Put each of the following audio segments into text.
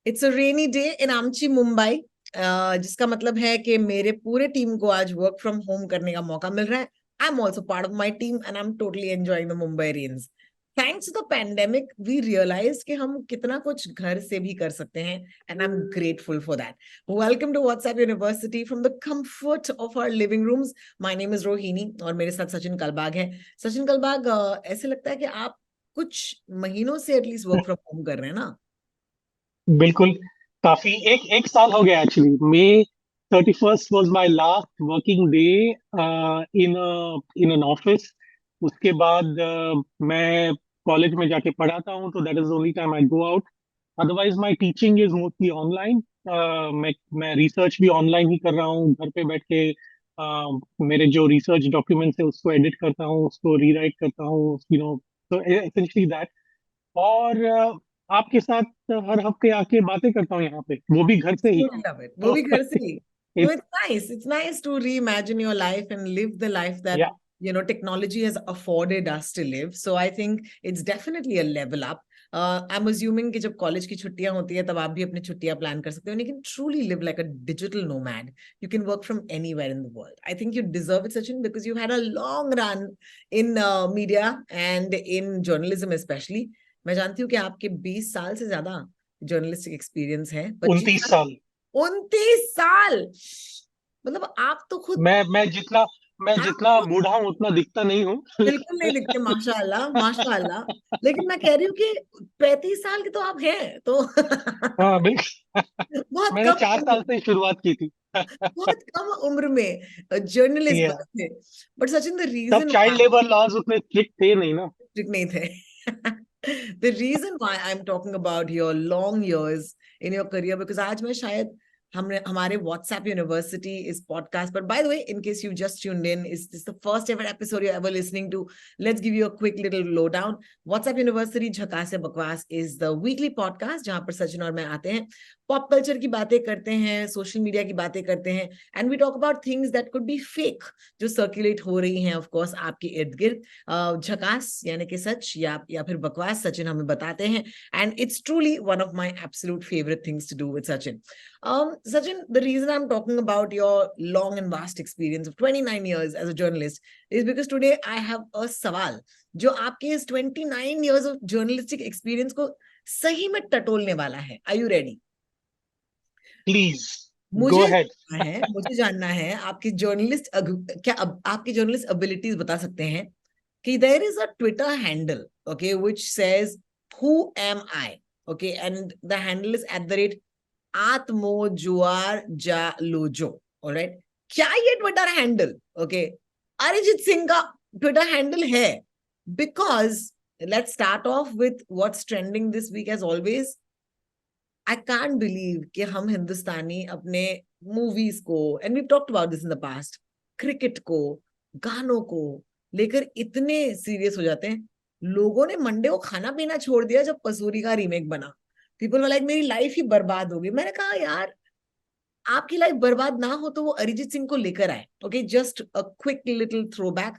It's a rainy day in आमची मुंबई, जिसका मतलब है कि मेरे पूरे टीम को आज वर्क फ्रॉम होम करने का मौका मिल रहा है. I am also part of my team and I am totally enjoying the Mumbai rains. Thanks to the pandemic we realise कि हम कितना कुछ घर से भी कर सकते हैं, and I am grateful for that. Welcome to WhatsApp university from the comfort of our living rooms. My name is Rohini और मेरे साथ सचिन कलबाग है. सचिन कलबाग, ऐसे लगता है कि आप कुछ महीनों से एटलीस्ट वर्क फ्रॉम होम कर रहे हैं ना? बिल्कुल। काफी एक एक साल हो गया actually. May 31st was my last working day in an office. उसके बाद मैं कॉलेज में जाके पढ़ाता हूँ, तो that is only time I go out. Otherwise my teaching is mostly online. मैं रिसर्च भी ऑनलाइन ही कर रहा हूँ, घर पे बैठ के। मेरे जो रिसर्च डॉक्यूमेंट्स है उसको एडिट करता हूँ, उसको रीराइट करता हूँ, तो एसेंशली दैट। और आपके साथ हर हफ्ते आके बातें करता हूँ यहाँ पे, वो भी घर से ही। Absolutely love it. वो तो भी घर से ही. So it, it's nice. It's nice to reimagine your life and live the life that, yeah, technology has afforded us to live. So I think it's definitely a level up. I'm assuming कि जब college की छुट्टियां होती है तब आप भी अपनी छुट्टियां प्लान कर सकते हो. You can truly live like a digital nomad. You can work from anywhere in the world. I think you deserve it, Sachin, because you've had a long run in media and in journalism especially. मैं जानती हूँ कि आपके 20 साल से ज्यादा journalistic experience है. 29 साल। 29 साल. मतलब आप तो खुद. मैं जितना मैं आप जितना खुद बूढ़ा हूँ उतना दिखता नहीं हूँ। बिल्कुल नहीं दिखते, माशाल्लाह माशाल्लाह. लेकिन मैं कह रही हूँ कि 35 साल के तो आप हैं तो. हाँ, बिल्कुल। बहुत मैंने कम 4 साल उम्र, से ही शुरुआत की थी। बहुत कम उम्र में जर्नलिस्ट Yeah. बने थे. बट सचिन, द तब रीजन चाइल्ड लेबर लॉज उतने स्ट्रिक्ट थे नहीं ना। नहीं थे. The reason why I'm talking about your long years in your career, because आज मैं शायद हमने हमारे WhatsApp University इस podcast पर, by the way, in case you just tuned in, is this the first ever episode you're ever listening to? Let's give you a quick little lowdown. WhatsApp University झकास से बकवास is the weekly podcast जहां पर सचिन और मैं आते हैं, pop culture की बातें करते हैं, सोशल मीडिया की बातें करते हैं, and we talk about things that could be fake, जो सर्कुलेट हो रही हैं ऑफ कोर्स आपके इर्द गिर्द. झकास यानी कि सच या फिर बकवास सचिन हमें बताते हैं, and it's truly one of my absolute favourite things to do with Sachin. Sachin, the reason I'm talking about your long and vast experience of 29 years as a journalist is because today I have a सवाल जो आपके इस 29 years of journalistic experience को सही में टटोलने वाला है. Are you ready? Please go मुझे अहेड। जानना है, आपकी जर्नलिस्ट, क्या आपकी जर्नलिस्ट एबिलिटीज बता सकते हैं कि there is a Twitter handle, okay, which says who am I, okay, and the handle is आत्मो जुआर जा लोजो. ऑलराइट, क्या ये Twitter handle, okay, Arijit Singh का ट्विटर हैंडल है? Because let's start off with what's trending this week as always. I can't believe कि हम हिंदुस्तानी अपने मूवीज को, and we talked about this in the past, cricket को, गानों को लेकर इतने सीरियस हो जाते हैं. लोगों ने मंडे को खाना पीना छोड़ दिया जब पसूरी का रीमेक बना. पीपल वर लाइक मेरी लाइफ ही बर्बाद हो गई. मैंने कहा यार, आपकी लाइफ बर्बाद ना हो तो वो अरिजीत सिंह को लेकर आए. Okay, just a quick little throwback.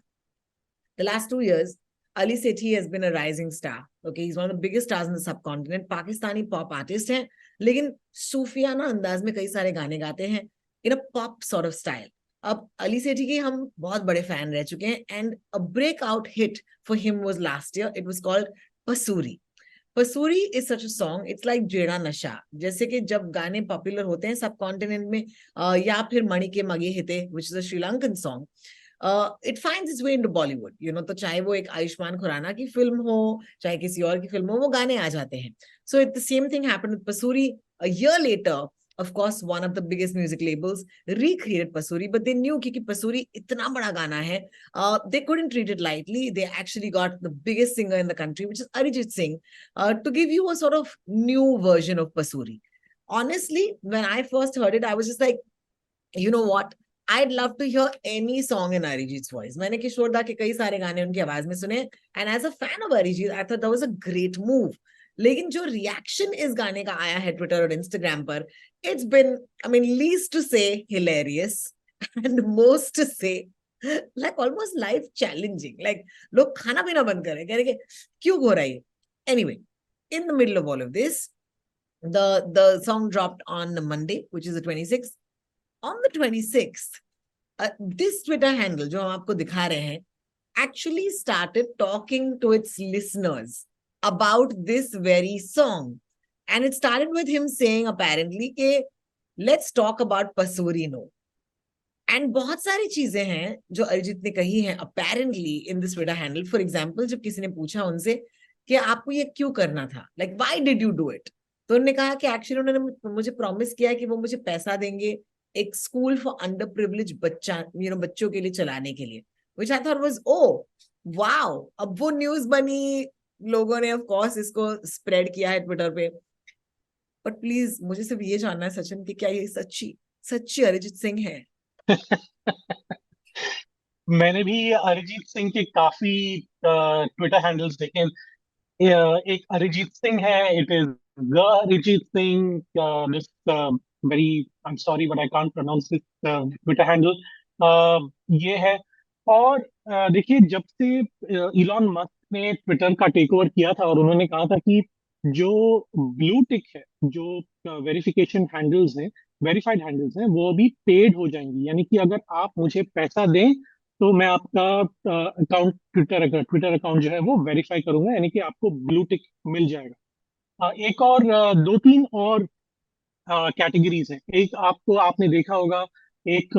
The last 2 years, Ali Sethi has been a rising star. Okay, he's one of the biggest stars in the subcontinent. Pakistani pop artist है, लेकिन सूफियाना अंदाज में कई सारे गाने गाते हैं in a pop sort of style. अब अली सेठी के हम बहुत बड़े फैन रह चुके हैं, and a breakout hit for him was last year. It was called Pasuri. Pasuri is such a song. It's like जेड़ा नशा. जैसे कि जब गाने पॉपुलर होते हैं सब कॉन्टिनेंट में, या फिर मणि के मगे हिते, which is a Sri Lankan song, it finds it's way into Bollywood, तो चाहे वो एक आयुष्मान खुराना की फिल्म हो, चाहे किसी और की फिल्म हो, वो गाने आ जाते हैं. So it the same thing happened with Pasoori. A year later, of course, one of the biggest music labels recreated Pasuri, but they knew कि Pasuri इतना बड़ा गाना है, they couldn't treat it lightly. They actually got the biggest singer in the country, which is Arijit Singh, to give you a sort of new version of Pasuri. Honestly, when I first heard it, I was just like, you know what, I'd love to hear any song in Arijit's voice. मैंने किशोर दा के कई सारे गाने उनकी आवाज में सुने, and as a fan of Arijit, I thought that was a great move. लेकिन जो रिएक्शन इस गाने का आया है ट्विटर और इंस्टाग्राम पर, it's been, I mean, least to say hilarious and most to say like almost life challenging. Like लोग खाना पीना बंद कर रहे हैं, कह रहे कि क्यों हो रहा है. Anyway, in the middle of all of this, The song dropped on Monday, which is the 26th. On the 26th, this Twitter handle जो हम आपको दिखा रहे हैं actually started talking to its listeners about this very song. And it started with him saying apparently कि let's talk about Pasuri No. And बहुत सारी चीजें हैं जो अरिजीत ने कही हैं apparently in this Twitter handle. For example, जब किसी ने पूछा उनसे कि आपको ये क्यों करना था, like why did you do it, तो उन्होंने कहा कि एक्चुअली उन्होंने मुझे प्रॉमिस किया है कि वो मुझे पैसा देंगे एक स्कूल फॉर अंडर प्रिविलेज बच्चा बच्चों के लिए चलाने के लिए. Which I thought was oh wow. अब वो न्यूज बनी, लोगों ने ऑफ कोर्स इसको स्प्रेड किया है ट्विटर पे. बट प्लीज मुझे सिर्फ ये जानना है सचिन कि क्या ये सच्ची सच्ची अरिजीत सिंह है? मैंने भी अरिजीत सिंह के काफी ट्विटर हैंडल्स देखे हैं. एक अरिजीत सिंह है, it is the Arijit Singh. This very, I am sorry but I can't pronounce this Twitter handle. ये है. और देखिए, जब से इलॉन मस्क ने ट्विटर का टेक ओवर किया था और उन्होंने कहा था कि जो ब्लू टिक है, जो वेरिफिकेशन हैंडल्स हैं, वेरीफाइड हैंडल्स हैं, वो भी पेड हो जाएंगी. यानी कि अगर आप मुझे पैसा दें तो मैं आपका अकाउंट, ट्विटर अकाउंट जो है वो वेरीफाई करूंगा, यानी कि आपको ब्लू टिक मिल जाएगा. एक और दो तीन और कैटेगरीज हैं. एक आपको, आपने देखा होगा, एक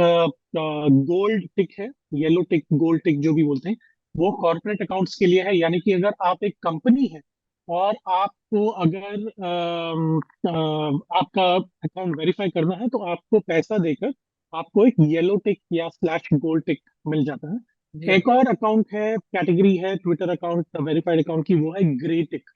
गोल्ड टिक है, येलो टिक, गोल्ड टिक जो भी बोलते हैं. वो कॉर्पोरेट अकाउंट्स के लिए है. यानी कि अगर आप एक कंपनी है और आपको अगर आपका अकाउंट वेरीफाई करना है तो आपको पैसा देकर आपको एक येलो टिक या स्लैश गोल्ड टिक मिल जाता है. जी. एक और अकाउंट है, कैटेगरी है ट्विटर अकाउंट, वेरीफाइड अकाउंट की, वो है grey tick.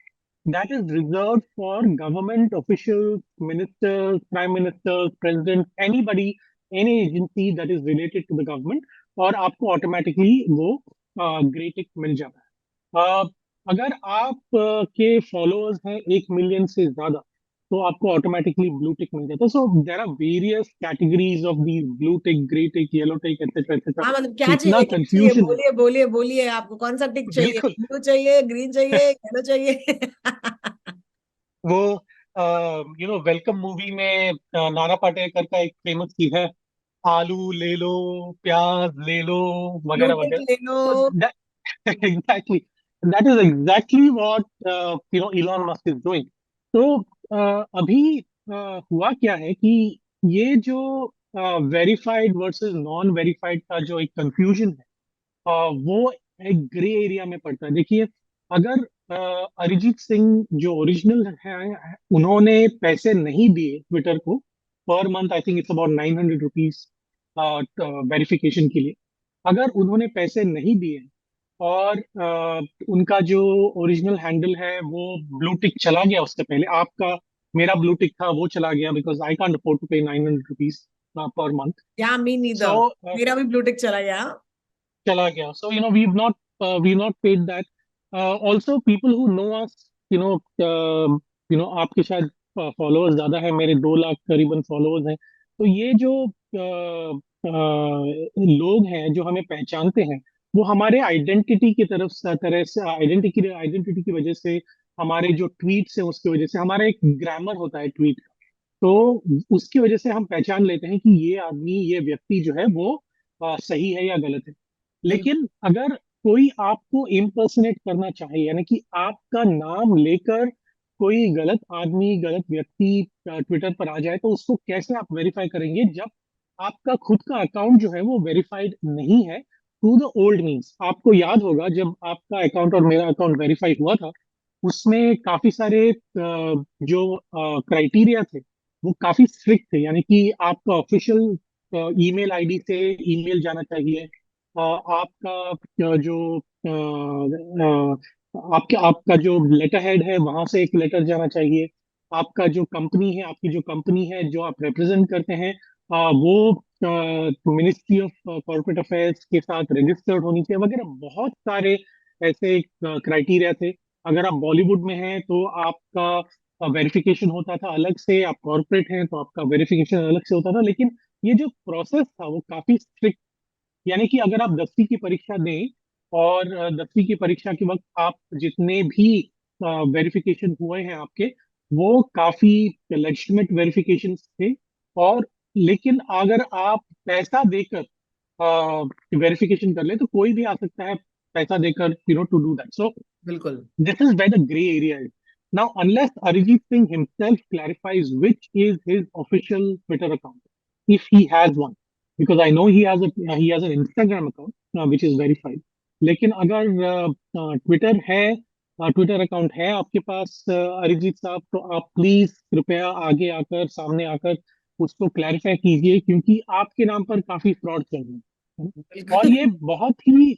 That is reserved for government officials, ministers, prime ministers, president, anybody, any agency that is related to the government. और आपको ऑटोमेटिकली वो ग्रे टिक मिल जाता है. अगर आप के फॉलोअर्स हैं 1 मिलियन से ज्यादा तो आपको ऑटोमेटिकली ब्लू टिक मिल जाता है. So there are various categories of the blue tick, grey tick, yellow tick, etcetera etcetera. हाँ, मतलब क्या इतना चाहिए, क्या चाहिए, कंफ्यूजन है. बोलिए बोलिए बोलिए, आपको कौन सा टिक चाहिए? बिल्कुल. ब्लू चाहिए, ग्रीन चाहिए, येलो चाहिए? वो वेलकम मूवी में नाना पाटेकर का एक फेमस चीज है, आलू ले लो, प्याज ले लो, ब्लू वगैरह टिक वगैरह. ले लो. तो exactly, that is exactly what Elon Musk is doing. तो अभी हुआ क्या है कि ये जो वेरीफाइड वर्सेस नॉन वेरीफाइड का जो एक कंफ्यूजन है, वो एक ग्रे एरिया में पड़ता है. देखिए, अगर अरिजीत सिंह जो ओरिजिनल है, उन्होंने पैसे नहीं दिए ट्विटर को, per month I think it's about 900 rupees verification के लिए. अगर उन्होंने पैसे नहीं दिए और उनका जो ओरिजिनल हैंडल है वो ब्लू टिक चला गया, उससे पहले आपका, मेरा ब्लू टिक था वो चला गया, because I can't afford to pay 900 rupees per month. या मी सो नीदर. मेरा भी ब्लू टिक चला गया. चला गया. So we've not paid that. Also people who know us, आपके शायद फॉलोअर्स ज्यादा है, मेरे 2 लाख करीबन फॉलोअर्स हैं. तो ये जो लोग हैं जो हमें पहचानते हैं, वो हमारे आइडेंटिटी की तरह से आइडेंटिटी की वजह से, हमारे जो ट्वीट्स हैं उसकी वजह से, हमारा एक ग्रामर होता है ट्वीट, तो उसकी वजह से हम पहचान लेते हैं कि ये आदमी, ये व्यक्ति जो है वो सही है या गलत है. बिल्कुल. लेकिन अगर कोई आपको इम्पर्सनेट करना चाहे, यानी कि आपका नाम लेकर कोई गलत आदमी, गलत व्यक्ति ट्विटर पर आ जाए, तो उसको कैसे आप वेरीफाई करेंगे जब आपका खुद का अकाउंट जो है वो वेरीफाइड नहीं है टू द ओल्ड मीन्स. आपको याद होगा जब आपका अकाउंट और मेरा अकाउंट वेरीफाई हुआ था, उसमें काफी सारे जो क्राइटेरिया थे वो काफी स्ट्रिक्ट थे. यानी कि आपका ऑफिशियल ईमेल आईडी से ईमेल जाना चाहिए. आपका जो आपके आपका जो लेटर हेड है वहां से एक लेटर जाना चाहिए. आपका जो कंपनी है, आपकी जो कंपनी है जो आप रिप्रेजेंट करते हैं, वो मिनिस्ट्री ऑफ कॉर्पोरेट अफेयर्स के साथ रजिस्टर्ड होनी चाहिए, वगैरह बहुत सारे ऐसे क्राइटेरिया थे. अगर आप बॉलीवुड में हैं तो आपका वेरिफिकेशन होता था अलग से, आप कॉर्पोरेट हैं तो आपका वेरिफिकेशन अलग से होता था. लेकिन ये जो प्रोसेस था वो काफी स्ट्रिक्ट. यानी कि अगर आप 10वीं की परीक्षा दें और 10वीं की परीक्षा के वक्त आप जितने भी वेरिफिकेशन हुए हैं आपके, वो काफी लेजिटिमेट वेरिफिकेशन थे। और लेकिन अगर आप पैसा देकर वेरिफिकेशन कर ले तो कोई भी आ सकता है पैसा देकर, टू डू दैट। सो बिल्कुल। this is where the gray area is. Now, unless Arijit Singh himself clarifies which is his official Twitter account, if he has one, because I know he has an Instagram account which is verified. लेकिन अगर Twitter है, Twitter account है आपके पास अरिजीत साहब, तो आप please कृपया आगे आकर, सामने आकर उसको क्लैरिफाई कीजिए, क्योंकि आपके नाम पर काफी फ्रॉड चल रहे हैं, है ना? और बिल्कुल। ये बहुत ही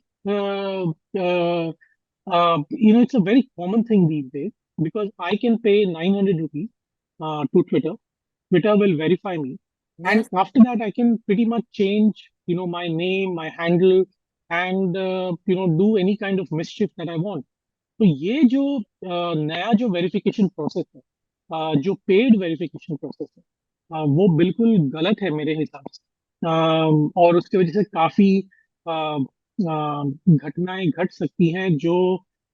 it's a very common thing these days, because I can pay 900 rupees to Twitter. Twitter will verify me, and Yes. after that, I can pretty much change, my name, my handle, and do any kind of mischief that I want. तो ये जो नया जो verification process है, जो paid verification process है, वो बिल्कुल गलत है मेरे हिसाब से। और उसकी वजह से काफी घटनाएं घट सकती हैं, जो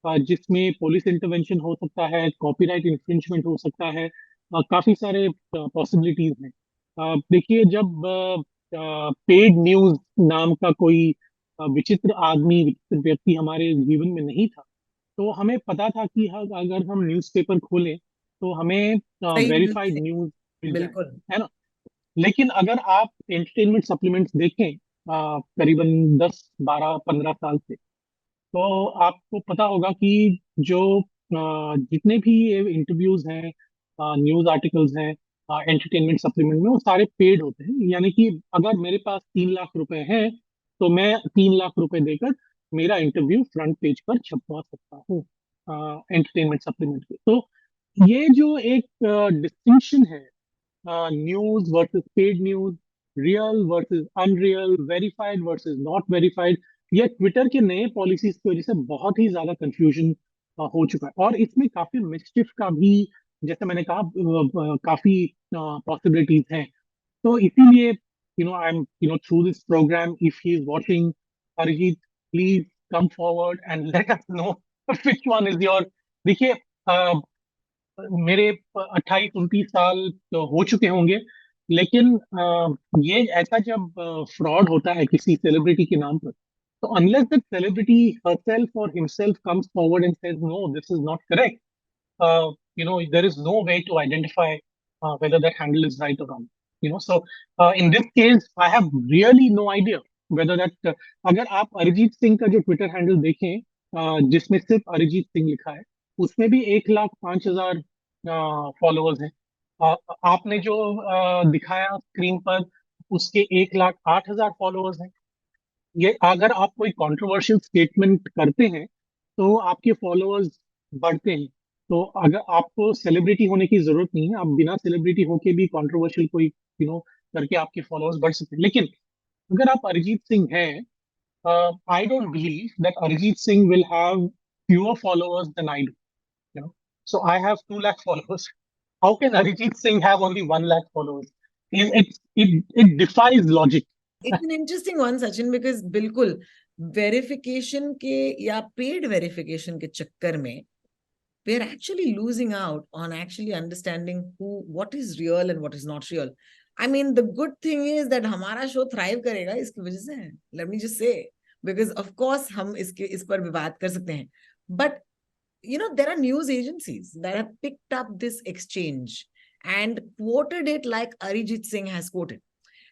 जिसमें पुलिस इंटरवेंशन हो सकता है, कॉपीराइट इंफ्रिंजमेंट हो सकता है, काफी सारे पॉसिबिलिटीज हैं। देखिए, जब पेड न्यूज नाम का कोई विचित्र आदमी, विचित्र व्यक्ति हमारे जीवन में नहीं था, तो हमें पता था कि अगर हम न्यूज़पेपर खोलें तो हमें सही न्यूज वेरीफाइड से। न्यूज़ मिल जाए, बिल्कुल। है ना? लेकिन अगर आप एंटरटेनमेंट सप्लीमेंट्स देखें करीबन 10 12 15 साल से, तो आपको पता होगा कि जो जितने भी इंटरव्यूज हैं, न्यूज आर्टिकल्स हैं एंटरटेनमेंट सप्लीमेंट में, वो सारे पेड होते हैं। यानी कि अगर मेरे पास 3 लाख रुपए हैं, तो मैं 3 लाख रुपए देकर मेरा इंटरव्यू फ्रंट पेज पर छपवा सकता हूँ एंटरटेनमेंट सप्लीमेंट के। तो ये जो एक डिस्टिंक्शन है, news versus paid news, real versus unreal, verified versus not verified, ये ट्विटर के नए पॉलिसीज की वजह से बहुत ही ज्यादा कंफ्यूजन हो चुका है। और इसमें काफी मिस्चिफ का भी, जैसे मैंने कहा, काफी पॉसिबिलिटीज हैं। तो इसीलिए, I am, through this programme, if he is watching, Arijit, please come forward and let us know which one is your. देखिए, मेरे 28 29 साल तो हो चुके होंगे, लेकिन ये ऐसा जब फ्रॉड होता है किसी सेलिब्रिटी के नाम पर, तो unless that celebrity herself or himself comes forward and says no, this is not correct, there is no way to identify whether that handle is right or wrong. So in this case, I have really no idea whether that अगर आप अरिजीत सिंह का जो Twitter handle देखें, जिसमें सिर्फ अरिजीत सिंह लिखा है, उसमें भी 1,05,000 फॉलोअर्स हैं। आपने जो दिखाया स्क्रीन पर, उसके 1,08,000 फॉलोअर्स हैं। ये अगर आप कोई कंट्रोवर्शियल स्टेटमेंट करते हैं, तो आपके फॉलोअर्स बढ़ते हैं। तो अगर आपको सेलिब्रिटी होने की जरूरत नहीं है, आप बिना सेलिब्रिटी होके भी कंट्रोवर्शियल कोई करके आपके फॉलोअर्स बढ़ सकते हैं। लेकिन अगर आप अरिजीत सिंह हैं, I don't believe that Arijit Singh will have fewer followers than I do. You know, so I have 2 lakh followers. How can Arijit Singh have only 1 lakh followers? It defies logic. It's an interesting one Sachin, because बिल्कुल verification के या paid verification के चक्कर में we are actually losing out on actually understanding what is real and what is not real. I mean, the good thing is that हमारा show thrive करेगा इसकी वजह से, let me just say, because of course हम इस पर विवाद कर सकते हैं, but there are news agencies that have picked up this exchange and quoted it like Arijit Singh has quoted.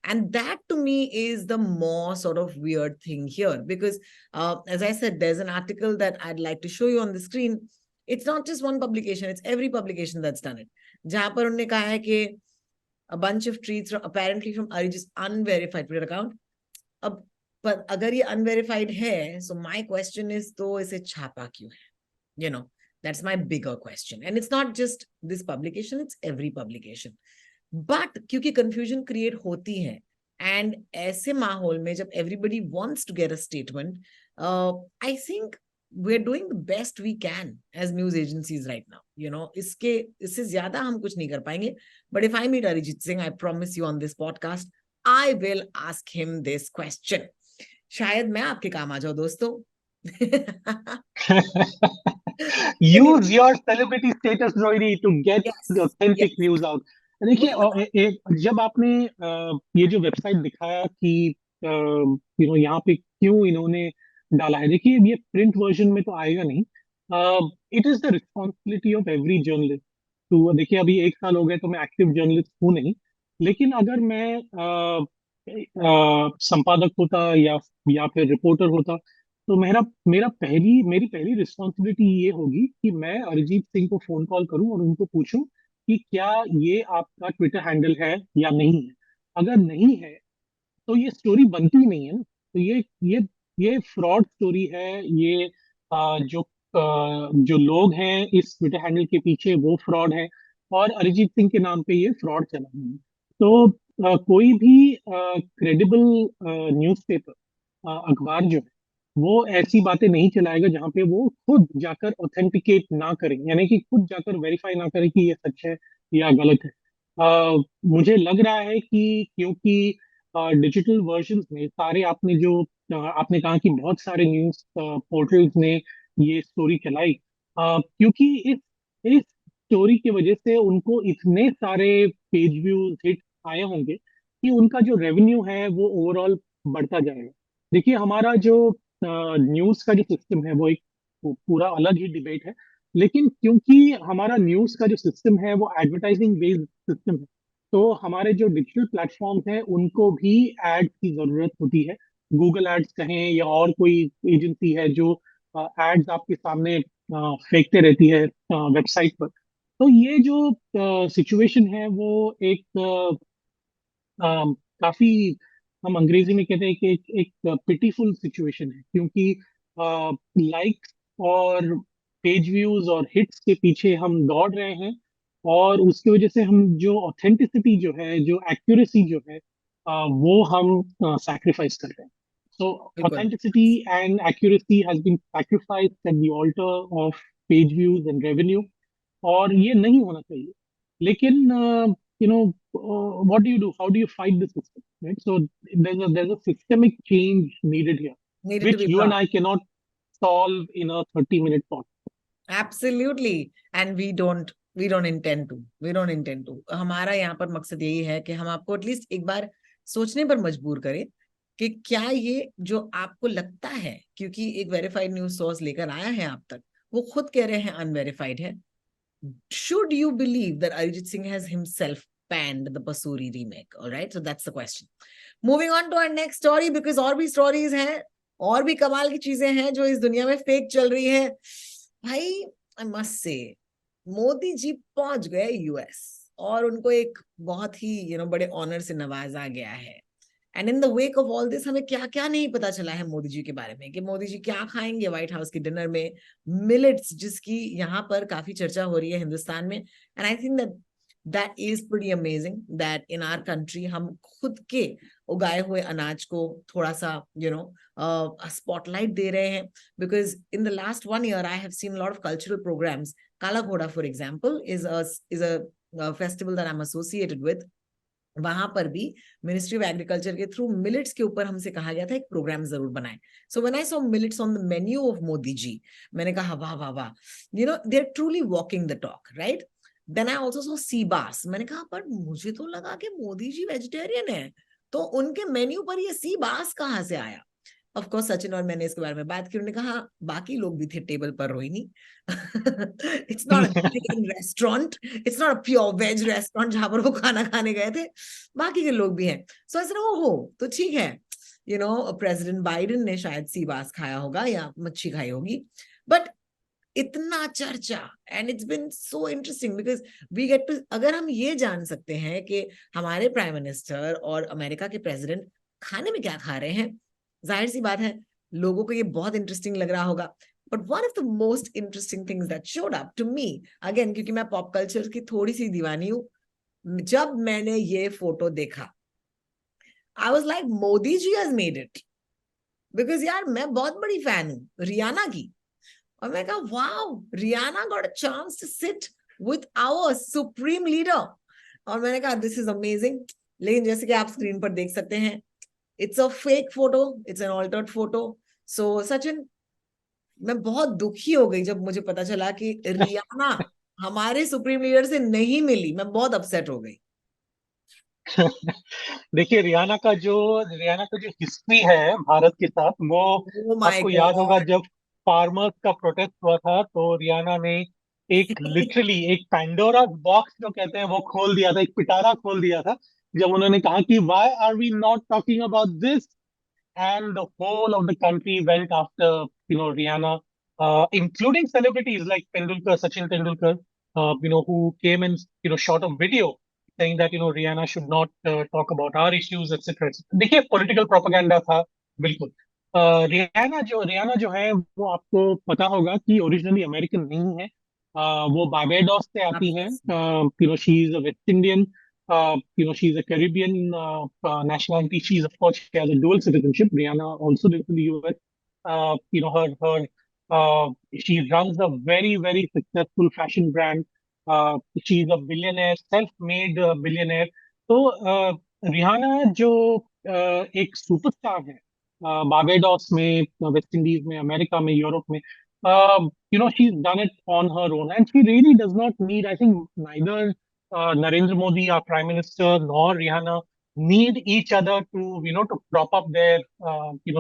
And that to me is the more sort of weird thing here, because as I said, there's an article that I'd like to show you on the screen. It's not just one publication, it's every publication that's done it. जहां पर उन्होंने कहा है कि a bunch of tweets from apparently from Arijit's unverified Twitter account. अब पर अगर ये unverified है, so my question is, तो इसे छापा क्यों है? That's my bigger question. And it's not just this publication, it's every publication. But क्योंकि confusion create होती है, and ऐसे माहौल में जब everybody wants to get a statement, I think we're doing the best we can as news agencies right now. इससे ज्यादा हम कुछ नहीं कर पाएंगे. But if I meet Arijit Singh, I promise you on this podcast, I will ask him this question. शायद मैं आपके काम आ जाऊं दोस्तों. Use your celebrity status Rohini to get yes, authentic yes. News out. देखिए मुझे पता। जब आपने ये जो वेबसाइट दिखाया कि यहाँ पे क्यों इन्होंने डाला है, देखिए ये प्रिंट वर्जन में तो आएगा नहीं। It is the responsibility of every journalist. तो देखिए अभी एक साल हो गए तो मैं एक्टिव जर्नलिस्ट हूँ नहीं, लेकिन अगर मैं संपादक होता या फिर रिपोर्टर होता, तो मेरी पहली रिस्पॉन्सिबिलिटी ये होगी कि मैं अरिजीत सिंह को फोन कॉल करूं और उनको पूछूं कि क्या ये आपका ट्विटर हैंडल है या नहीं है। अगर नहीं है तो ये स्टोरी बनती ही नहीं है ना। तो ये फ्रॉड स्टोरी है। ये जो लोग हैं इस ट्विटर हैंडल के पीछे वो फ्रॉड है, और अरिजीत सिंह के नाम पे ये फ्रॉड चला हुआ है। तो कोई भी क्रेडिबल न्यूज़पेपर, अखबार जो है, वो ऐसी बातें नहीं चलाएगा जहां पे वो खुद जाकर ऑथेंटिकेट ना करें, यानी कि खुद जाकर वेरीफाई ना करें कि ये सच है या गलत है। मुझे लग रहा है कि क्योंकि डिजिटल वर्जन में सारे आपने कहा कि बहुत सारे न्यूज पोर्टल्स ने ये स्टोरी चलाई, क्योंकि इस स्टोरी की वजह से उनको इतने सारे पेज व्यूज हिट आए होंगे कि उनका जो रेवेन्यू है वो ओवरऑल बढ़ता जाएगा। देखिए हमारा जो न्यूज का जो सिस्टम है वो एक पूरा अलग ही डिबेट है, लेकिन क्योंकि हमारा न्यूज का जो सिस्टम है वो एडवर्टाइजिंग बेस्ड सिस्टम है, तो हमारे जो डिजिटल प्लेटफॉर्म्स हैं उनको भी एड्स की जरूरत होती है। गूगल एड्स कहें या और कोई एजेंसी है जो एड्स आपके सामने फेंकते रहती है वेबसाइट पर। तो ये जो सिचुएशन है वो एक काफी, हम अंग्रेजी में कहते हैं कि एक पिटीफुल सिचुएशन है, क्योंकि लाइक्स और पेज व्यूज और हिट्स के पीछे हम दौड़ रहे हैं, और उसकी वजह से हम जो ऑथेंटिसिटी जो है, जो एक्यूरेसी जो है, वो हम सैक्रिफाइस कर रहे हैं। सो बिल्कुल। Authenticity and accuracy has been sacrificed at the altar of page views and revenue, और ये नहीं होना चाहिए। लेकिन what do you do? How do you fight the system? Right? So there's a systemic change needed here, Needed to which be you and brought. I cannot solve in a 30-minute talk. Absolutely. And we don't intend to. We don't intend to. हमारा यहाँ पर मकसद यही है कि हम आपको at least एक बार सोचने पर मजबूर करें कि क्या ये जो आपको लगता है, क्योंकि एक वेरीफाइड न्यूज सोर्स लेकर आया है आप तक, वो खुद कह रहे हैं अनवेरिफाइड है। Should you believe that Arijit Singh has himself panned the Pasuri remake? All right, so that's the question. Moving on to our next story, because और भी stories हैं, और भी कमाल की चीजें हैं जो इस दुनिया में फेक चल रही है। भाई, I must say, Modi ji पहुंच गए यूएस, और उनको एक बहुत ही बड़े ऑनर से नवाजा गया है। And in the wake of all this हमें क्या क्या नहीं पता चला है मोदी जी के बारे में, कि मोदी जी क्या खाएंगे व्हाइट हाउस के डिनर में। मिलेट्स, जिसकी यहाँ पर काफी चर्चा हो रही है हिंदुस्तान में, and I think that that is pretty amazing that in our country हम खुद के उगाए हुए अनाज को थोड़ा सा स्पॉटलाइट दे रहे हैं। Because in the last 1 year I have seen lot of cultural programmes. Kala Ghoda for example is a festival that I am associated with. वहां पर भी मिनिस्ट्री ऑफ एग्रीकल्चर के थ्रू मिलेट्स के ऊपर हमसे कहा गया था एक प्रोग्राम जरूर बनाएं। So when I saw millets on the menu of Modi ji, मैंने कहा वाह वाह वाह, they are truly walking the talk, right. Then I also saw sea bass. मैंने कहा पर मुझे तो लगा कि मोदी जी वेजिटेरियन है, तो उनके मेन्यू पर ये सी बास कहाँ से आया। ऑफ कोर्स सचिन और मैंने इसके बारे में बात की, उन्होंने कहा बाकी लोग भी थे टेबल पर, Rohini. It's not a chicken restaurant, it's not a pure veg restaurant जहां पर वो खाना खाने गए थे, बाकी के लोग भी हैं। सो ऐसा हो तो ठीक है, प्रेसिडेंट बाइडेन ने शायद सीबास खाया होगा या मच्छी खाई होगी, बट इतना चर्चा, and it's been so interesting because we get to, अगर हम ये जान सकते हैं कि हमारे प्राइम मिनिस्टर और अमेरिका के प्रेसिडेंट खाने में क्या खा रहे हैं, जाहिर सी बात है लोगों को ये बहुत इंटरेस्टिंग लग रहा होगा। But one of the most interesting things that showed up to me, again क्योंकि मैं पॉप कल्चर की थोड़ी सी दीवानी हूं, जब मैंने ये फोटो देखा I was like Modi ji has made it. Because यार मैं बहुत बड़ी फैन हूं रियाना की, और मैं कहा wow, Rihanna got a chance to sit with our supreme leader, और मैंने कहा दिस इज अमेजिंग। लेकिन जैसे कि आप स्क्रीन पर देख सकते हैं, it's a fake photo, it's an altered photo. So Sachin, मैं बहुत दुखी हो गई जब मुझे पता चला कि रियाना हमारे सुप्रीम लीडर से नहीं मिली। मैं बहुत अपसेट हो गई। देखिए, रियाना का जो हिस्ट्री है भारत के साथ, वो ओ माय आपको याद होगा। गॉड। जब फार्मर्स का प्रोटेस्ट हुआ था, तो रियाना ने एक लिटरली एक पैंडोरा बॉक्स जो कहते हैं वो खोल दिया था, एक पिटारा खोल दिया था, जब उन्होंने कहा कि why are we not talking about this, and the whole of the country went after Rihanna, including celebrities like Tendulkar, Sachin Tendulkar, who came and shot a video saying that Rihanna should not talk about our issues, etc. देखिए, political propaganda था, बिल्कुल। रियाना जो है वो आपको पता होगा कि ओरिजिनली अमेरिकन नहीं है। वो बारबाडोस से आती हैं। She is a West Indian. She's a Caribbean nationality. Of course, she has a dual citizenship. Rihanna also lives in the US. She runs a very, very successful fashion brand. She's a billionaire, self-made billionaire. तो Rihanna जो एक superstar है, Barbados में, West Indies में, America में, Europe में, she's done it on her own, and she really does not need, I think, neither Narendra Modi, our Prime Minister, nor Rihanna need each other to prop up their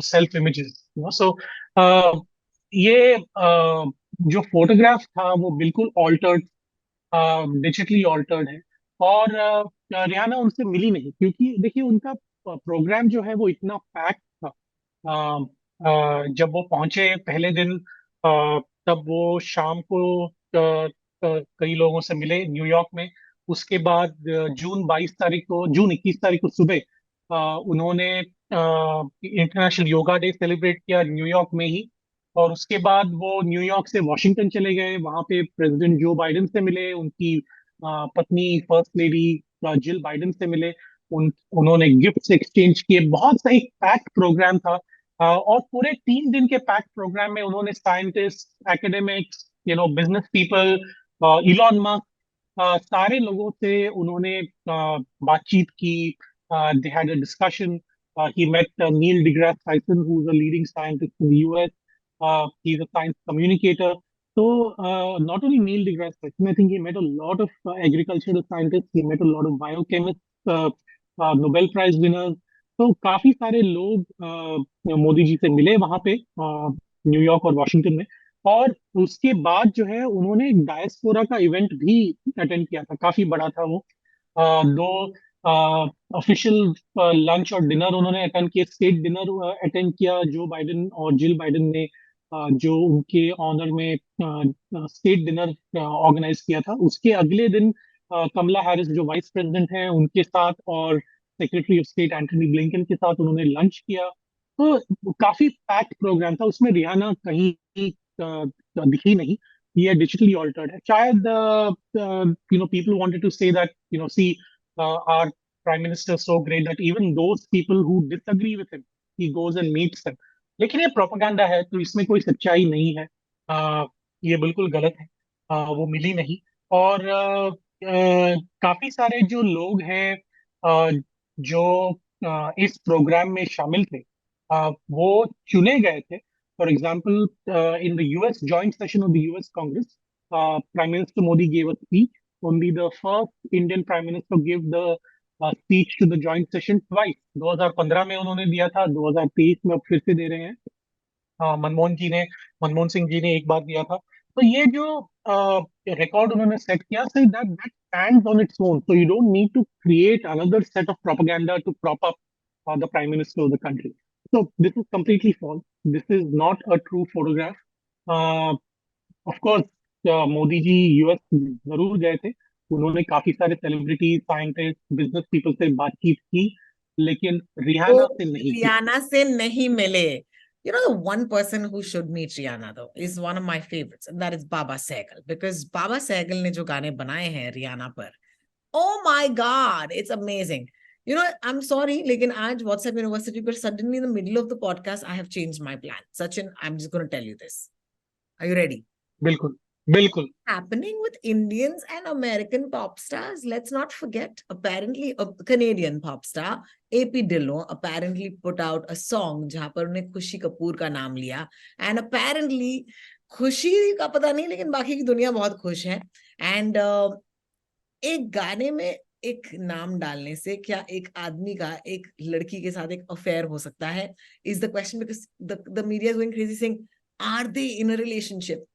self images. So uh, ये जो photograph था वो बिल्कुल altered, digitally altered है। और Rihanna उनसे मिली नहीं, क्योंकि देखिए उनका प्रोग्राम जो है वो इतना पैक था। जब वो पहुंचे पहले दिन, तब वो शाम को कई लोगों से मिले न्यूयॉर्क में। उसके बाद जून 21 तारीख को सुबह उन्होंने इंटरनेशनल योगा डे सेलिब्रेट किया न्यूयॉर्क में ही। और उसके बाद वो न्यूयॉर्क से वॉशिंगटन चले गए, वहां पे प्रेसिडेंट जो बाइडेन से मिले, उनकी पत्नी फर्स्ट लेडी जिल बाइडेन से मिले। उन्होंने गिफ्ट्स एक्सचेंज किए। बहुत सही पैक्ड प्रोग्राम था। और पूरे 3 दिन के पैक्ड प्रोग्राम में उन्होंने scientist, academics, business people, Elon Musk, सारे लोगों से उन्होंने बातचीत की। They had a discussion. He met Neil deGrasse Tyson, who's a leading scientist in the US. He's a science communicator. So, not only Neil deGrasse Tyson, I think he met a lot of agricultural scientists. He met a lot of biochemists, Nobel Prize winners. तो काफी सारे लोग मोदी जी से मिले वहां पे, New York और Washington में। और उसके बाद जो है उन्होंने एक डायस्पोरा का इवेंट भी अटेंड किया था, काफी बड़ा था वो। दो ऑफिशियल लंच और डिनर उन्होंने अटेंड किया, स्टेट डिनर अटेंड किया। जो बाइडेन और जिल बाइडेन ने जो उनके ऑनर में स्टेट डिनर ऑर्गेनाइज किया था। उसके अगले दिन कमला हैरिस जो वाइस प्रेसिडेंट हैं उनके साथ, और secretary of state Antony Blinken के साथ उन्होंने लंच किया। तो काफी पैक्ड प्रोग्राम था, उसमें रिहाना कहीं दिखी नहीं। ये डिजिटली ऑल्टर्ड है शायद। People wanted to say that, see, our prime minister is so great that even those people who disagree with him, he goes and meets them. लेकिन ये प्रोपागेंडा है, तो इसमें कोई सच्चाई नहीं है। ये बिल्कुल गलत है। वो मिली नहीं। और काफी सारे जो लोग हैं जो इस प्रोग्राम में शामिल थे, वो चुने गए थे। For example, in the US joint session of the US Congress, prime minister Modi gave a speech. Only the first Indian Prime Minister gave the speech to the joint session twice. 2015 में उन्होंने दिया था, 2023 में अब फिर से दे रहे हैं। मनमोहन सिंह जी ने एक बार दिया था। तो ये जो रिकॉर्ड उन्होंने सेट किया, सही, that stands on its own, so you don't need to create another set of propaganda to prop up the prime minister of the country. So this is completely false. This is not a true photograph. Of course Modi ji US जरूर गए थे। उन्होंने काफी सारे celebrity, scientist, business people से बातचीत की, लेकिन तो रिहाना से नहीं की। रियाना से नहीं मिले। You know, the one person who should meet Rihanna though is one of my favorites, and that is Baba Sehgal. Because Baba Sehgal ने जो गाने बनाए हैं रियाना पर, oh my God, it's amazing. You know, I'm sorry, लेकिन आज WhatsApp University पर suddenly in the middle of the podcast, I have changed my plan. Sachin, I'm just going to tell you this. Are you ready? बिल्कुल, बिल्कुल। Happening with Indians and American pop stars. Let's not forget, apparently, a Canadian pop star, AP Dillon, apparently put out a song जहां पर उन्हें खुशी कपूर का नाम लिया. And apparently, खुशी का पता नहीं, लेकिन बाकी की दुनिया बहुत खुश है. And एक गाने में एक नाम डालने से क्या एक आदमी का एक लड़की के साथ एक अफेयर हो सकता है? Is the question, because the media is going crazy saying, are they in a relationship?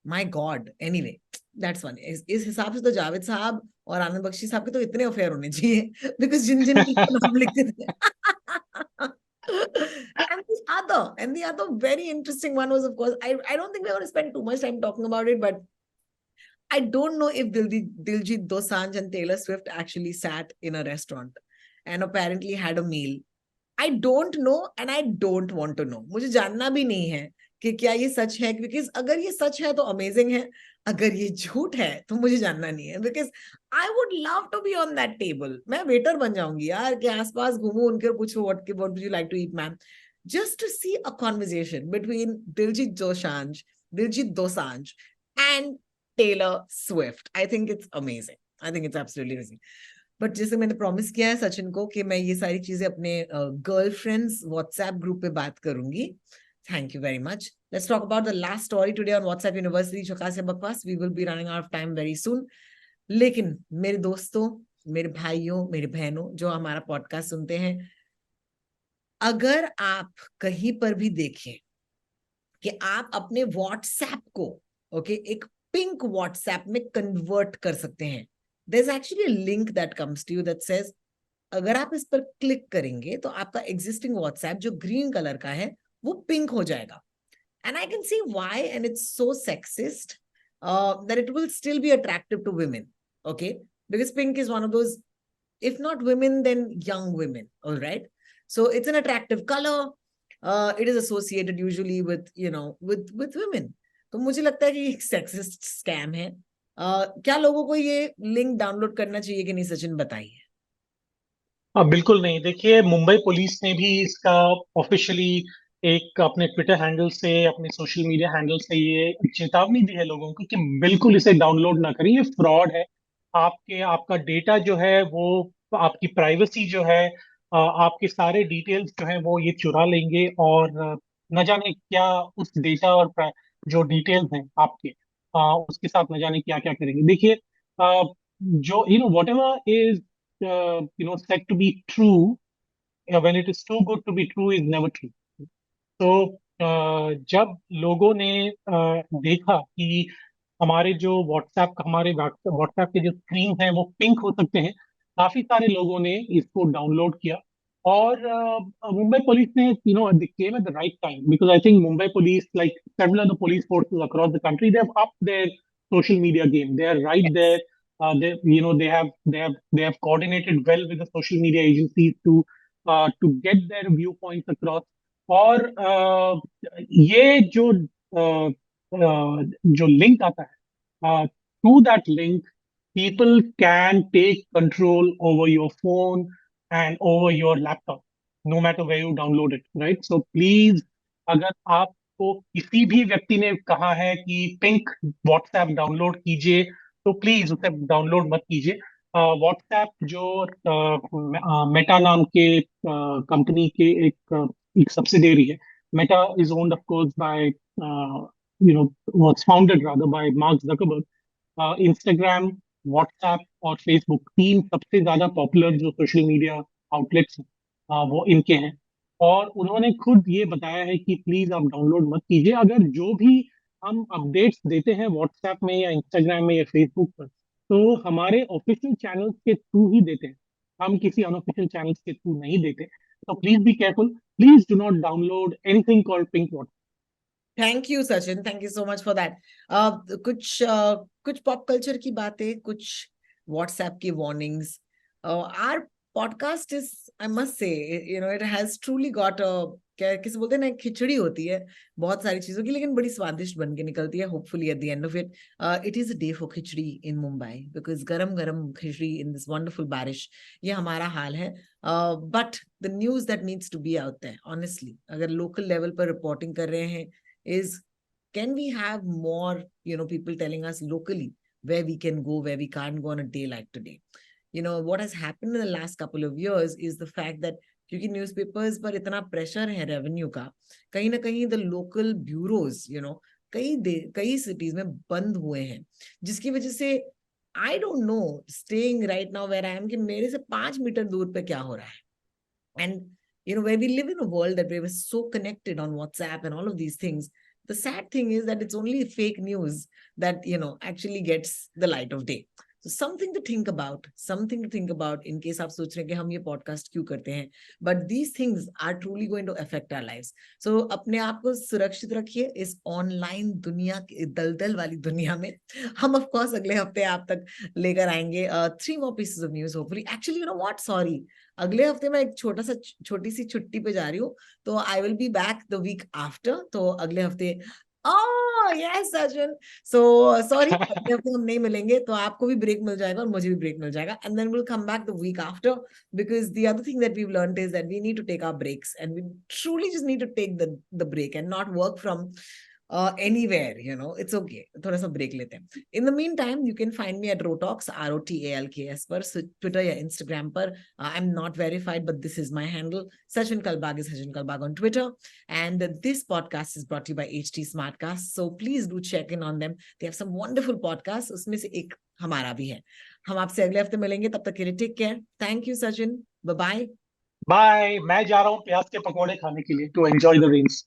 My God, anyway that's one. इस हिसाब से तो जावेद साहब और आनंद बख्शी साहब के तो इतने अफेयर होने चाहिए, बिकॉज जिन जिन के नाम लिखते थे. And the other very interesting one was, of course, I don't think we're going to spend too much time talking about it, but I don't know if Diljit Dosanjh and Taylor Swift actually sat in a restaurant and apparently had a meal. I don't know and I don't want to know. मुझे जानना भी नहीं है कि क्या ये सच है, because अगर ये सच है तो अमेजिंग है, अगर ये झूठ है तो मुझे जानना नहीं है, because I would love to be on that table. मैं वेटर बन जाऊंगी यार, के आसपास घूमू, उनके पूछूं what would you like to eat ma'am, just to see a conversation between Diljit Dosanjh and Taylor Swift. I think it's amazing. I think it's absolutely amazing. But जैसे मैंने प्रॉमिस किया है सचिन को कि मैं ये सारी चीजें अपने गर्लफ्रेंड्स व्हाट्सएप ग्रुप पे बात करूंगी. Thank you very much. Let's talk about the last story today on WhatsApp University. झकास या बकवास. We will be running out of time very soon. लेकिन मेरे दोस्तों, मेरे भाइयों, मेरे बहनों जो हमारा पॉडकास्ट सुनते हैं, अगर आप कहीं पर भी देखें कि आप अपने व्हाट्सएप को एक पिंक व्हाट्सएप में कन्वर्ट कर सकते हैं, there's actually a link that comes to you that says, अगर आप इस पर क्लिक करेंगे तो आपका एग्जिस्टिंग व्हाट्सएप जो ग्रीन कलर का है वो पिंक हो जाएगा. And I can see why, and it's so sexist, that it will still be attractive to women, okay? Because pink is one of those, if not women, then young women, all right? So it's an attractive color. It is associated usually with, with women. तो मुझे लगता है कि एक sexist scam है. क्या लोगों को ये लिंक डाउनलोड करना चाहिए कि नहीं, सचिन बताइए. हाँ, बिल्कुल नहीं। देखिए, मुंबई पुलिस ने भी इसका ऑफिशियली एक अपने ट्विटर हैंडल से, अपने सोशल मीडिया हैंडल से ये चेतावनी दी है लोगों को कि बिल्कुल इसे डाउनलोड ना करें, ये फ्रॉड है. आपका डेटा जो है वो, आपकी प्राइवेसी जो है, आपके सारे डिटेल्स जो है वो ये चुरा लेंगे, और न जाने क्या उस डेटा और जो डिटेल्स हैं आपके, उसके साथ न जाने क्या क्या करेंगे. देखिए, जो what ever is said to be true, when it is too good to be true is never true. तो जब लोगों ने देखा कि हमारे व्हाट्सएप के जो स्क्रीन हैं वो पिंक हो सकते हैं, काफी सारे लोगों ने इसको डाउनलोड किया. और मुंबई पुलिस ने, they came at the right time, because I think Mumbai police, like several other police forces across the country, they have upped their social media game. They are right there. They have coordinated well with the social media agencies to get their viewpoints across. और ये जो link आता है, through that link, people can take control over your phone and over your laptop, no matter where you download it, right? So please, अगर आपको किसी भी व्यक्ति ने कहा है कि पिंक व्हाट्सएप डाउनलोड कीजिए, तो प्लीज उसे डाउनलोड मत कीजिए. व्हाट्सएप जो मेटा नाम के कंपनी के एक सब्सिडियरी है. Meta is owned of course by, was founded rather by Mark Zuckerberg. Instagram, WhatsApp और फेसबुक, तीन सबसे ज्यादा पॉपुलर जो सोशल मीडिया आउटलेट्स हैं, वो इनके हैं. और उन्होंने खुद ये बताया है कि प्लीज आप डाउनलोड मत कीजिए. अगर जो भी हम अपडेट्स देते हैं व्हाट्सएप में या इंस्टाग्राम में या फेसबुक पर, तो हमारे ऑफिशियल चैनल्स के थ्रू ही देते हैं, हम किसी अनऑफिशियल चैनल्स के थ्रू नहीं देते. तो please be careful. Please do not download anything called pink. Thank you Sachin, thank you so much for that. कुछ पॉप कल्चर की बातें, कुछ व्हाट्सएप की warnings. Our podcast is, I must say, it has truly got क्या किसी बोलते हैं ना, खिचड़ी होती है बहुत सारी चीजों की, लेकिन बड़ी स्वादिष्ट बन के निकलती है. Hopefully at the end of it, it is a day for khichdi in Mumbai, because गरम गरम खिचड़ी इन दिस वंडरफुल बारिश, ये हमारा हाल है. But the news that needs to be out there, honestly, अगर लोकल लेवल पर रिपोर्टिंग कर रहे हैं, is Can we have more, people telling us locally where we can go, where we can't go on a day like today? What has happened in the last couple of years is the fact that क्योंकि newspapers पर इतना pressure है revenue का, कहीं ना कहीं the local bureaus कई cities में बंद हुए हैं, जिसकी वजह से I don't know staying right now where I am कि मेरे से 5 मीटर दूर पे क्या हो रहा है. And where we live in a world that we were so connected on WhatsApp and all of these things, the sad thing is that it's only fake news that actually gets the light of day. So something to think about in case आप सोच रहे हैं कि हम ये podcast क्यों करते हैं, but these things are truly going to affect our lives. So अपने आप को सुरक्षित रखिए इस ऑनलाइन दुनिया, दलदल वाली दुनिया में. हम ऑफ कोर्स अगले हफ्ते आप तक लेकर आएंगे 3 more pieces of news hopefully. Actually, you know what, sorry, अगले हफ्ते मैं एक छोटी सी छुट्टी पे जा रही हूँ, तो I will be back the week after. तो अगले हफ्ते यस सचिन, सो सॉरी अगले हफ्ते हम नहीं मिलेंगे, तो आपको भी ब्रेक मिल जाएगा और मुझे भी ब्रेक मिल जाएगा, and then will come back the week after, because the other thing that we have learned is that we need to take our breaks, and we truly just need to take the break and not work from anywhere, it's okay. थोड़ा सा break लेते हैं. In the meantime, you can find me at Rotalks, ROTALKS पर, Twitter या Instagram पर. I'm not verified, but this is my handle. Sachin Kalbag is Sachin Kalbag on Twitter. And this podcast is brought to you by HT Smartcast. So please do check in on them. They have some wonderful podcasts. उसमें से एक हमारा भी है. हम आपसे अगले हफ्ते मिलेंगे, तब तक के लिए take care. Thank you Sachin, bye bye. Bye. मैं जा रहा हूँ प्याज के पकौड़े खाने के लिए, टू एंजॉय द रेन्स.